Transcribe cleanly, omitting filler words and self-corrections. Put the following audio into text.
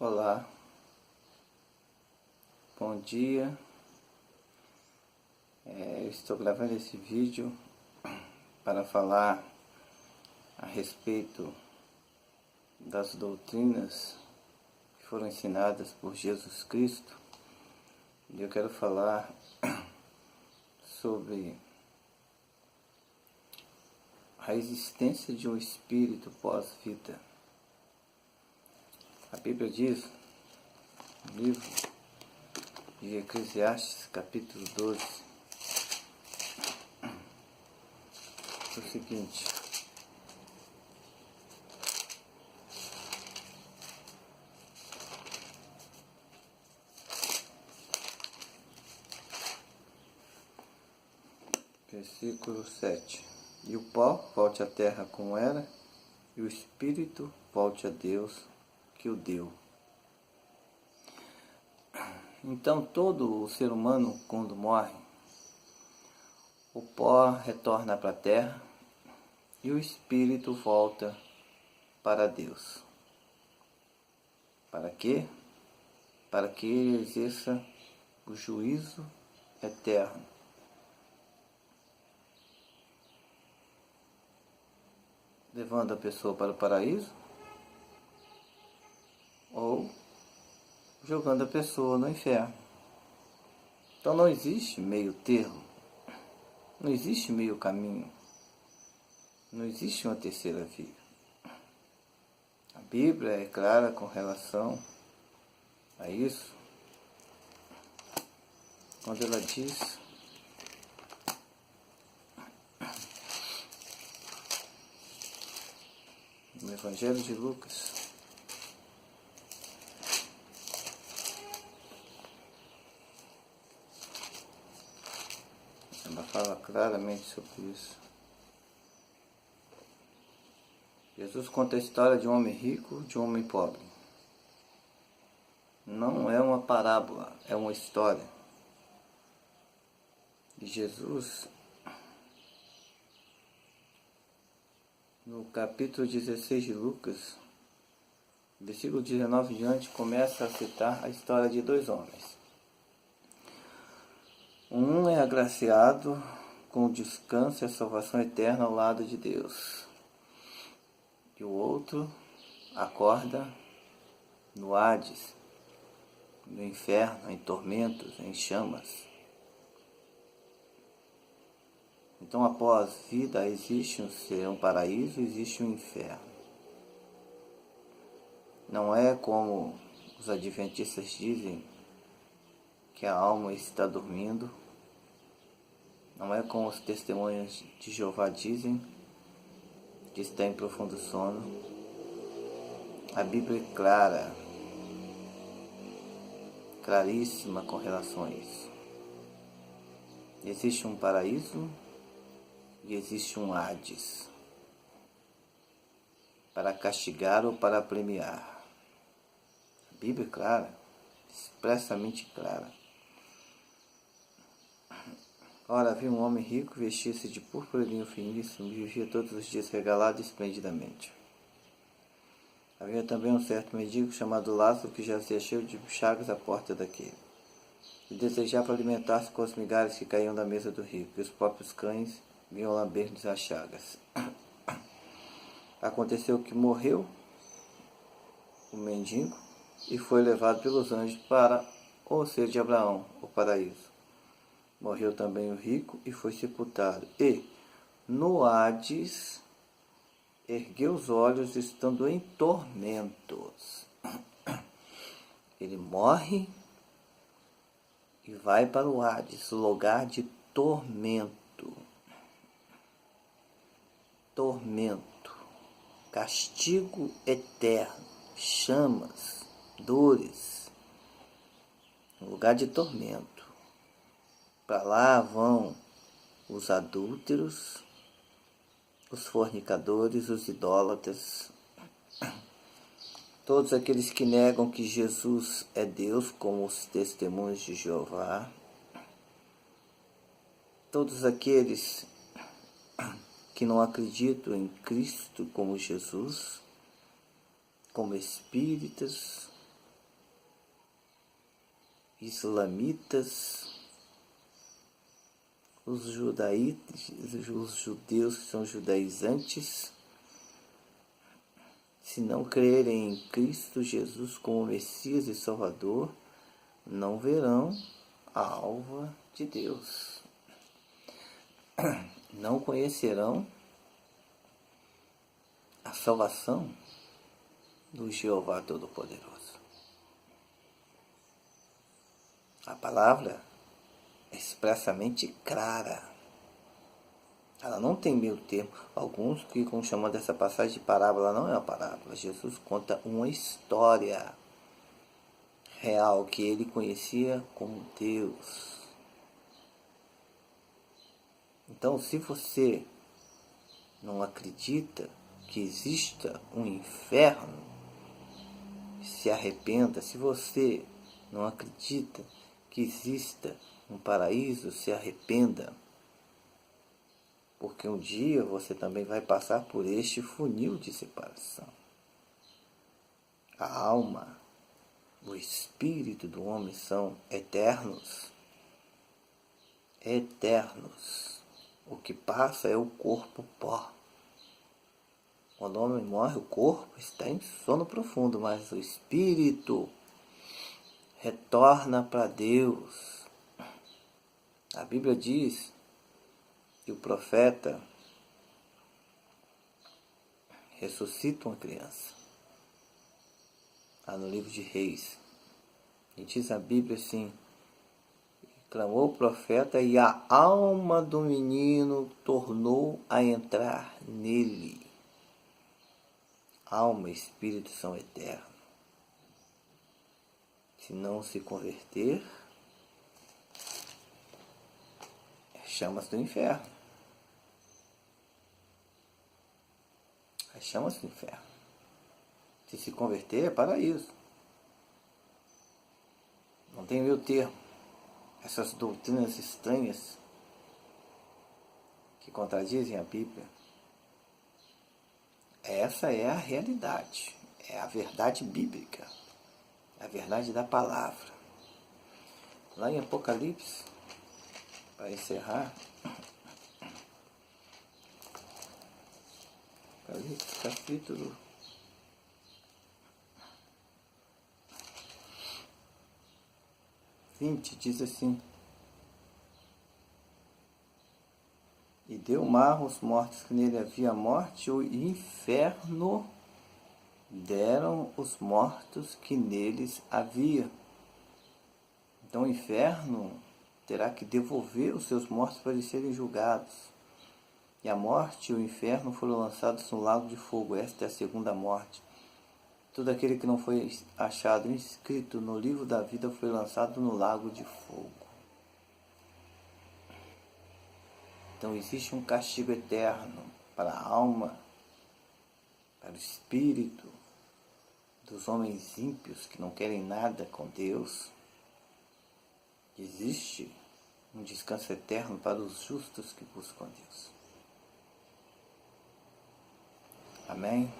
Olá, bom dia. Eu estou gravando esse vídeo para falar a respeito das doutrinas que foram ensinadas por Jesus Cristo. E eu quero falar sobre a existência de um espírito pós-vida. A Bíblia diz, no livro de Eclesiastes, capítulo 12, o seguinte: versículo 7: E o pó volte à terra como era, e o espírito volte a Deus que o deu. Então todo o ser humano, quando morre, o pó retorna para a terra e o espírito volta para Deus. Para quê? Para que ele exerça o juízo eterno. Levando a pessoa para o paraíso ou jogando a pessoa no inferno. Então não existe meio termo, não existe meio caminho, não existe uma terceira via. A Bíblia é clara com relação a isso, quando ela diz no Evangelho de Lucas, ela fala claramente sobre isso. Jesus conta a história de um homem rico e de um homem pobre. Não é uma parábola, é uma história. E Jesus, no capítulo 16 de Lucas, versículo 19 em diante, começa a citar a história de dois homens. Um é agraciado com o descanso e a salvação eterna ao lado de Deus. E o outro acorda no Hades, no inferno, em tormentos, em chamas. Então, após vida, existe um paraíso, existe um inferno. Não é como os adventistas dizem, que a alma está dormindo. Não é como os testemunhas de Jeová dizem, que está em profundo sono. A Bíblia é clara, claríssima com relação a isso. Existe um paraíso e existe um Hades, para castigar ou para premiar. A Bíblia é clara, expressamente clara. Ora, havia um homem rico, vestia-se de púrpura e linho finíssimo, e vivia todos os dias regalado esplendidamente. Havia também um certo mendigo chamado Lázaro, que jazia cheio de chagas à porta daquele, e desejava alimentar-se com as migalhas que caíam da mesa do rico, e os próprios cães vinham lamber-lhes as chagas. Aconteceu que morreu o mendigo e foi levado pelos anjos para o seio de Abraão, o paraíso. Morreu também o rico e foi sepultado. E, no Hades, ergueu os olhos, estando em tormentos. Ele morre e vai para o Hades, lugar de tormento. Tormento, castigo eterno, chamas, dores, um lugar de tormento. Para lá vão os adúlteros, os fornicadores, os idólatras, todos aqueles que negam que Jesus é Deus, como os testemunhos de Jeová, todos aqueles que não acreditam em Cristo como Jesus, como espíritas, islamitas, os judeus que são judaizantes, se não crerem em Cristo Jesus como Messias e Salvador, não verão a alva de Deus. Não conhecerão a salvação do Jeová Todo-Poderoso. A palavra é expressamente clara. Ela não tem meio termo. Alguns ficam chamando essa passagem de parábola. Não é uma parábola. Jesus conta uma história real que ele conhecia como Deus. Então, se você não acredita que exista um inferno, se arrependa. Se você não acredita que exista um paraíso, se arrependa. Porque um dia você também vai passar por este funil de separação. A alma, o espírito do homem são eternos. Eternos. O que passa é o corpo pó. Quando o homem morre, o corpo está em sono profundo, mas o espírito retorna para Deus. A Bíblia diz que o profeta ressuscita uma criança. Lá no livro de Reis. E diz a Bíblia assim: clamou o profeta e a alma do menino tornou a entrar nele. Alma e espírito são eternos. Se não se converter, chama-se do inferno. Chama-se do inferno. Se converter, é paraíso. Não tem meio termo. Essas doutrinas estranhas que contradizem a Bíblia. Essa é a realidade. É a verdade bíblica. É a verdade da palavra. Lá em Apocalipse, para encerrar, Apocalipse capítulo 20 diz assim: e deu mar aos mortos que nele havia morte, o inferno deram os mortos que neles havia. Então o inferno terá que devolver os seus mortos para eles serem julgados. E a morte e o inferno foram lançados no lago de fogo. Esta é a segunda morte. Todo aquele que não foi achado inscrito no livro da vida foi lançado no lago de fogo. Então existe um castigo eterno para a alma, para o espírito dos homens ímpios que não querem nada com Deus. Existe um descanso eterno para os justos que buscam a Deus. Amém?